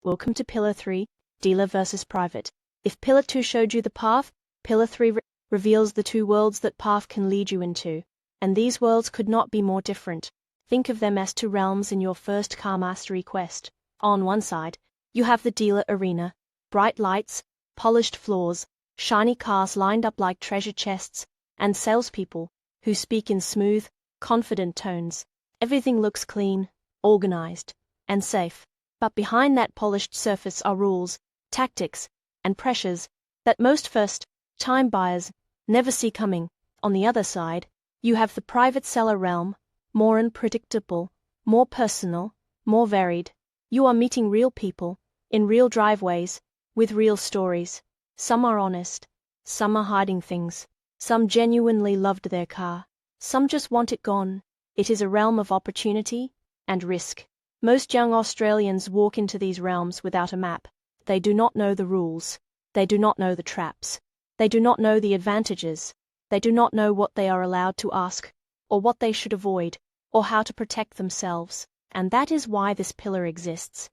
Welcome to Pillar 3, Dealer versus Private. If Pillar 2 showed you the path, Pillar 3 reveals the two worlds that path can lead you into. And these worlds could not be more different. Think of them as two realms in your first car mastery quest. On one side, you have the dealer arena, bright lights, polished floors, shiny cars lined up like treasure chests, and salespeople who speak in smooth, confident tones. Everything looks clean, organized, and safe. But behind that polished surface are rules, tactics, and pressures that most first-time buyers never see coming. On the other side, you have the private seller realm, more unpredictable, more personal, more varied. You are meeting real people, in real driveways, with real stories. Some are honest, some are hiding things, some genuinely loved their car, some just want it gone. It is a realm of opportunity and risk. Most young Australians walk into these realms without a map. They do not know the rules. They do not know the traps. They do not know the advantages. They do not know what they are allowed to ask, or what they should avoid, or how to protect themselves. And that is why this pillar exists.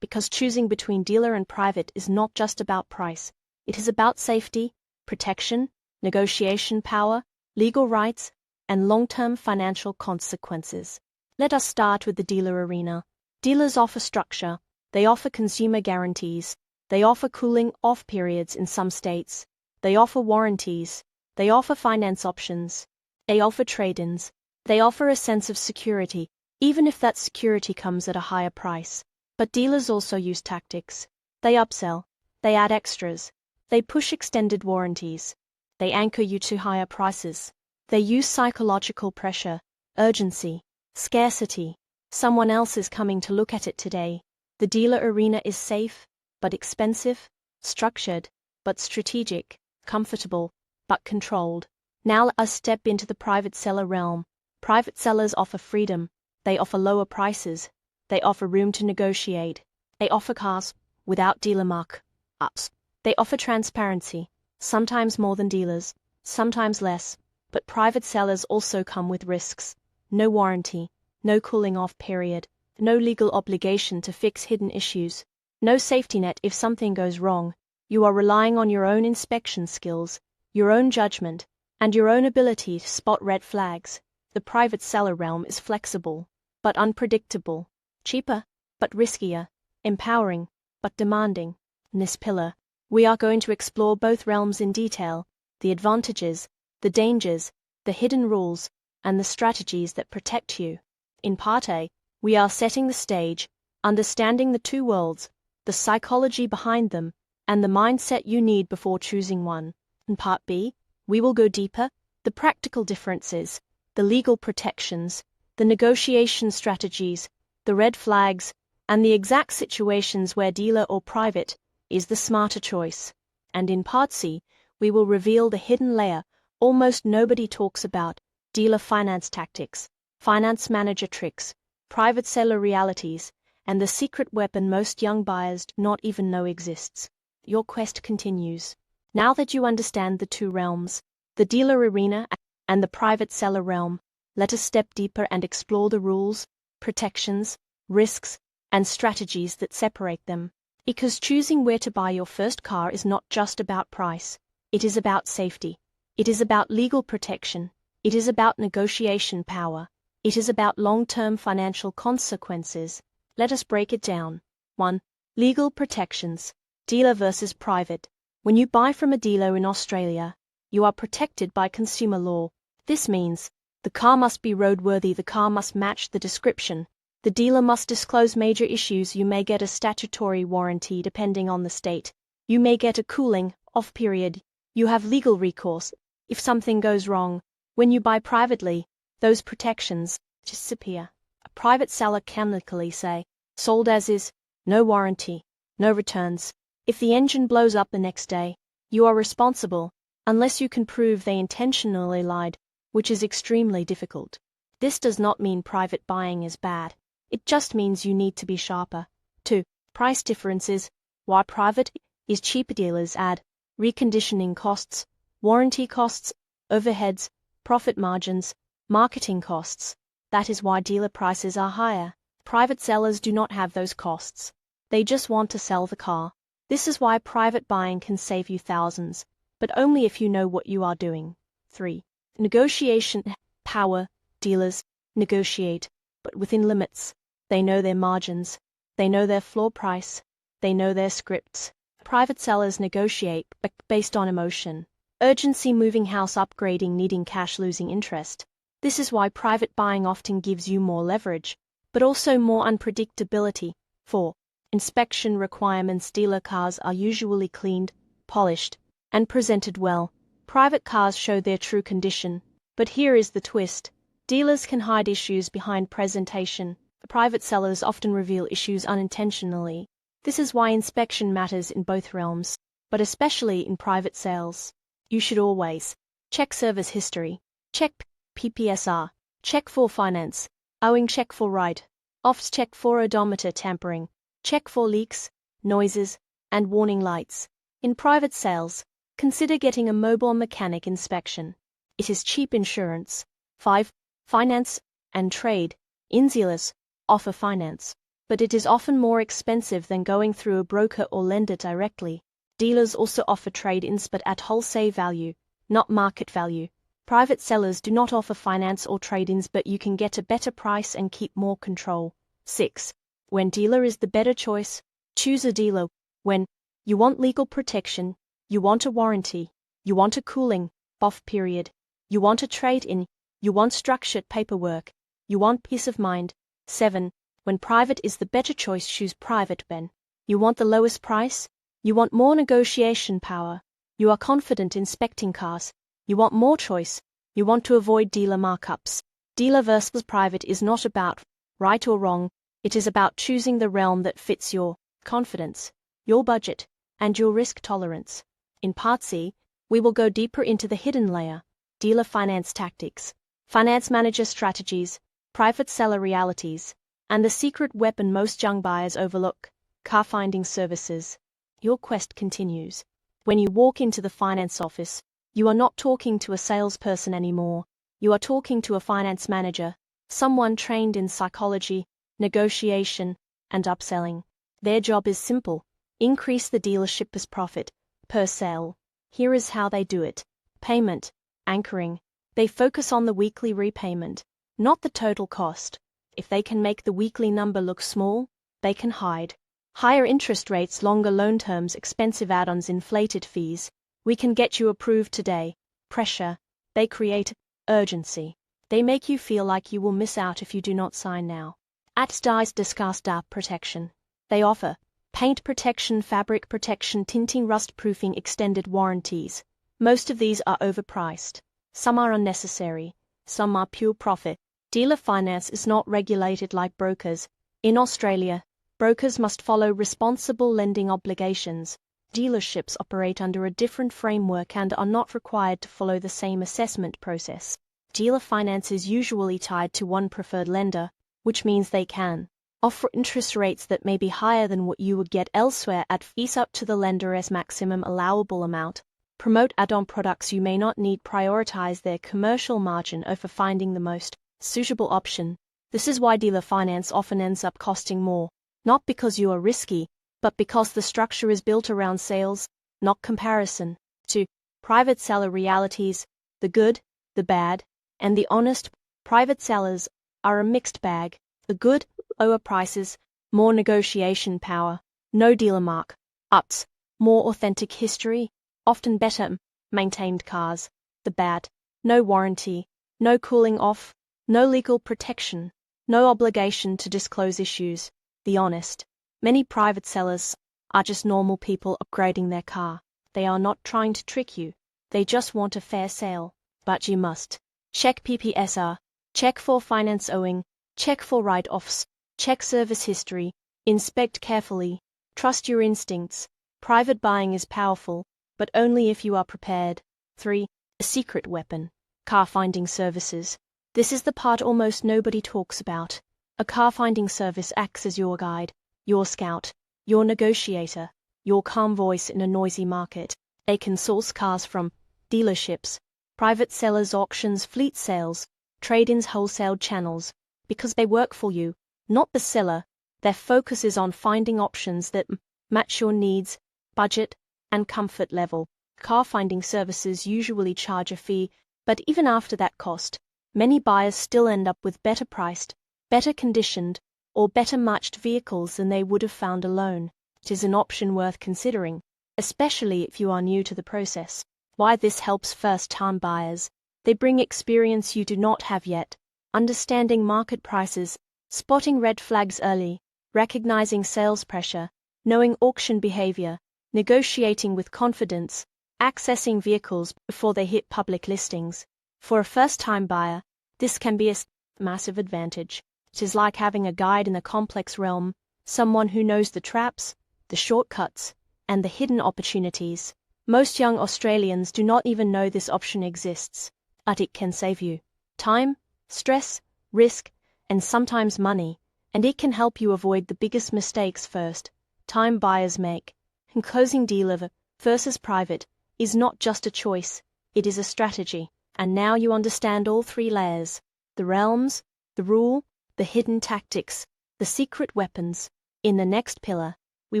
Because choosing between dealer and private is not just about price. It is about safety, protection, negotiation power, legal rights, and long-term financial consequences. Let us start with the dealer arena. Dealers offer structure. They offer consumer guarantees. They offer cooling off periods in some states. They offer warranties. They offer finance options. They offer trade-ins. They offer a sense of security, even if that security comes at a higher price. But dealers also use tactics. They upsell. They add extras. They push extended warranties. They anchor you to higher prices. They use psychological pressure, urgency, scarcity. Someone else is coming to look at it today. The dealer arena is safe, but expensive, structured, but strategic, comfortable, but controlled. Now let us step into the private seller realm. Private sellers offer freedom. They offer lower prices. They offer room to negotiate. They offer cars without dealer markups. They offer transparency, sometimes more than dealers, sometimes less. But private sellers also come with risks. No warranty, no cooling off period, no legal obligation to fix hidden issues, no safety net if something goes wrong. You are relying on your own inspection skills, your own judgment, and your own ability to spot red flags. The private seller realm is flexible, but unpredictable, cheaper, but riskier, empowering, but demanding. In this pillar, we are going to explore both realms in detail, the advantages, the dangers, the hidden rules, and the strategies that protect you. In Part A, we are setting the stage, understanding the two worlds, the psychology behind them, and the mindset you need before choosing one. In Part B, we will go deeper, the practical differences, the legal protections, the negotiation strategies, the red flags, and the exact situations where dealer or private is the smarter choice. And in Part C, we will reveal the hidden layer almost nobody talks about: dealer finance tactics, finance manager tricks, private seller realities, and the secret weapon most young buyers do not even know exists. Your quest continues. Now that you understand the two realms, the dealer arena and the private seller realm, let us step deeper and explore the rules, protections, risks, and strategies that separate them. Because choosing where to buy your first car is not just about price. It is about safety. It is about legal protection. It is about negotiation power. It is about long-term financial consequences. Let us break it down. 1. Legal protections. Dealer versus private. When you buy from a dealer in Australia, you are protected by consumer law. This means the car must be roadworthy, the car must match the description. The dealer must disclose major issues. You may get a statutory warranty depending on the state. You may get a cooling off period. You have legal recourse if something goes wrong. When you buy privately, those protections disappear. A private seller can legally say, sold as is, no warranty, no returns. If the engine blows up the next day, you are responsible, unless you can prove they intentionally lied, which is extremely difficult. This does not mean private buying is bad. It just means you need to be sharper. 2. Price differences. Why private is cheaper. Dealers add reconditioning costs, warranty costs, overheads, profit margins, marketing costs. That is why dealer prices are higher. Private sellers do not have those costs. They just want to sell the car. This is why private buying can save you thousands, but only if you know what you are doing. 3. Negotiation power. Dealers negotiate, but within limits. They know their margins. They know their floor price. They know their scripts. Private sellers negotiate based on emotion. Urgency, moving house, upgrading, needing cash, losing interest. This is why private buying often gives you more leverage, but also more unpredictability. 4. Inspection requirements. Dealer cars are usually cleaned, polished, and presented well. Private cars show their true condition. But here is the twist. Dealers can hide issues behind presentation. Private sellers often reveal issues unintentionally. This is why inspection matters in both realms, but especially in private sales. You should always check service history, check PPSR, check for finance, owing, check for write-offs, check for odometer tampering, check for leaks, noises, and warning lights. In private sales, consider getting a mobile mechanic inspection. It is cheap insurance. 5. Finance and trade. Dealers offer finance, but it is often more expensive than going through a broker or lender directly. Dealers also offer trade-ins, but at wholesale value, not market value. Private sellers do not offer finance or trade-ins, but you can get a better price and keep more control. 6. When dealer is the better choice, choose a dealer. When you want legal protection, you want a warranty, you want a cooling off period, you want a trade-in, you want structured paperwork, you want peace of mind. 7. When private is the better choice, choose private. When you want the lowest price, you want more negotiation power, you are confident inspecting cars, you want more choice, you want to avoid dealer markups. Dealer versus private is not about right or wrong, it is about choosing the realm that fits your confidence, your budget, and your risk tolerance. In Part C, we will go deeper into the hidden layer, dealer finance tactics, finance manager strategies, private seller realities, and the secret weapon most young buyers overlook, car finding services. Your quest continues. When you walk into the finance office, you are not talking to a salesperson anymore. You are talking to a finance manager, someone trained in psychology, negotiation, and upselling. Their job is simple: increase the dealership's profit per sale. Here is how they do it. Payment, anchoring. They focus on the weekly repayment, not the total cost. If they can make the weekly number look small, they can hide. Higher interest rates, longer loan terms, expensive add-ons, inflated fees. We can get you approved today. Pressure. They create urgency. They make you feel like you will miss out if you do not sign now. At Dice discuss protection. They offer paint protection, fabric protection, tinting, rust proofing, extended warranties. Most of these are overpriced. Some are unnecessary. Some are pure profit. Dealer finance is not regulated like brokers. In Australia, brokers must follow responsible lending obligations. Dealerships operate under a different framework and are not required to follow the same assessment process. Dealer finance is usually tied to one preferred lender, which means they can offer interest rates that may be higher than what you would get elsewhere at fees up to the lender's maximum allowable amount. Promote add-on products you may not need. Prioritize their commercial margin over finding the most suitable option. This is why dealer finance often ends up costing more, not because you are risky, but because the structure is built around sales, not comparison. 2. Private seller realities. The good, the bad, and the honest. Private sellers are a mixed bag. The good, lower prices, more negotiation power, no dealer mark-ups, more authentic history, often better maintained cars. The bad, no warranty, no cooling off, no legal protection, no obligation to disclose issues. The honest. Many private sellers are just normal people upgrading their car. They are not trying to trick you. They just want a fair sale. But you must check PPSR, check for finance owing, check for write-offs, check service history, inspect carefully, trust your instincts. Private buying is powerful, but only if you are prepared. 3. A secret weapon. Car finding services. This is the part almost nobody talks about. A car finding service acts as your guide, your scout, your negotiator, your calm voice in a noisy market. They can source cars from dealerships, private sellers, auctions, fleet sales, trade-ins, wholesale channels, because they work for you, not the seller. Their focus is on finding options that match your needs, budget, and comfort level. Car finding services usually charge a fee, but even after that cost, many buyers still end up with better priced, better conditioned, or better matched vehicles than they would have found alone. It is an option worth considering, especially if you are new to the process. Why this helps first-time buyers. They bring experience you do not have yet, understanding market prices, spotting red flags early, recognizing sales pressure, knowing auction behavior, negotiating with confidence, accessing vehicles before they hit public listings. For a first-time buyer, this can be a massive advantage. It is like having a guide in a complex realm, someone who knows the traps, the shortcuts, and the hidden opportunities. Most young Australians do not even know this option exists, but it can save you time, stress, risk, and sometimes money, and it can help you avoid the biggest mistakes first-time buyers make. And closing dealer versus private is not just a choice, it is a strategy. And now you understand all three layers: the realms, the rule, the hidden tactics, the secret weapons. In the next pillar, we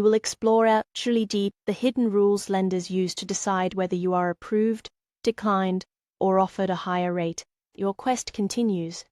will explore actually deep the hidden rules lenders use to decide whether you are approved, declined, or offered a higher rate. Your quest continues.